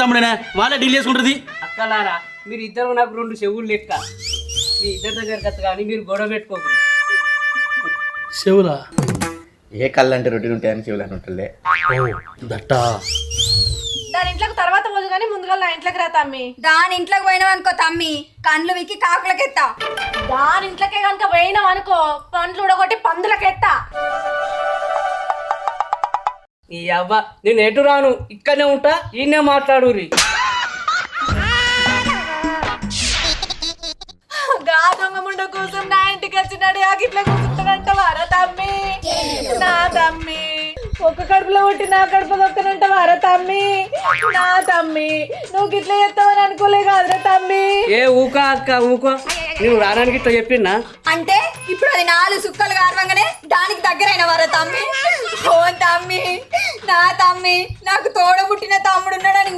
తమ్ముడేనా వాళ్ళే డీల్ చేసుకుంటుంది. అక్కలారా మీరు ఇద్దరు నాకు రెండు చెవులు లెక్క. మీ ఇద్దరి దగ్గరికి వస్తా కానీ మీరు గొడవ పెట్టుకోకూడదు. చెవులా ఏ కళ్ళు అంటే రొటీన్ ఉంటాయని చెవులు అని ఉంటుందే. దట్టా దాని ఇంట్లోకి తర్వాత పోదు కానీ ముందుగా నా ఇంట్లోకి రా తమ్మి. దాని ఇంట్లోకి పోయినావు అనుకో తమ్మి, కండ్లు విక్కి కాకులకెత్తా. దాని ఇంట్లోకే కనుక పోయినాం అనుకో పండ్లు ఉడగొట్టి పందులకెత్తా. ఈ అవ్వ నేను ఎటు రాను, ఇక్కడనే ఉంటా, ఈయనే మాట్లాడురి. గా దొంగ ముండ కోసం నా ఇంటికి వచ్చినాడు ఇట్లా కూర్చుంటానంట వారా తమ్మి. నా తమ్మి ఒక్క కడుపులో కొట్టి నా కడుపు దొక్కనంట వారా తమ్మి. నా తమ్మి నువ్వు గిట్లా చేస్తావని అనుకోలే కాదురా తమ్మి. ఏ ఊక అక్క ఊక, నేను రానానికి ఇట్లా చెప్పిందా? అంటే ఇప్పుడు అది 4 సుక్కలు కారవంగానే దానికి దగ్గరైన వారా తమ్మి. ఓ తమ్మి, నా తమ్మి, నాకు తోడ పుట్టిన తమ్ముడు ఉన్నాడని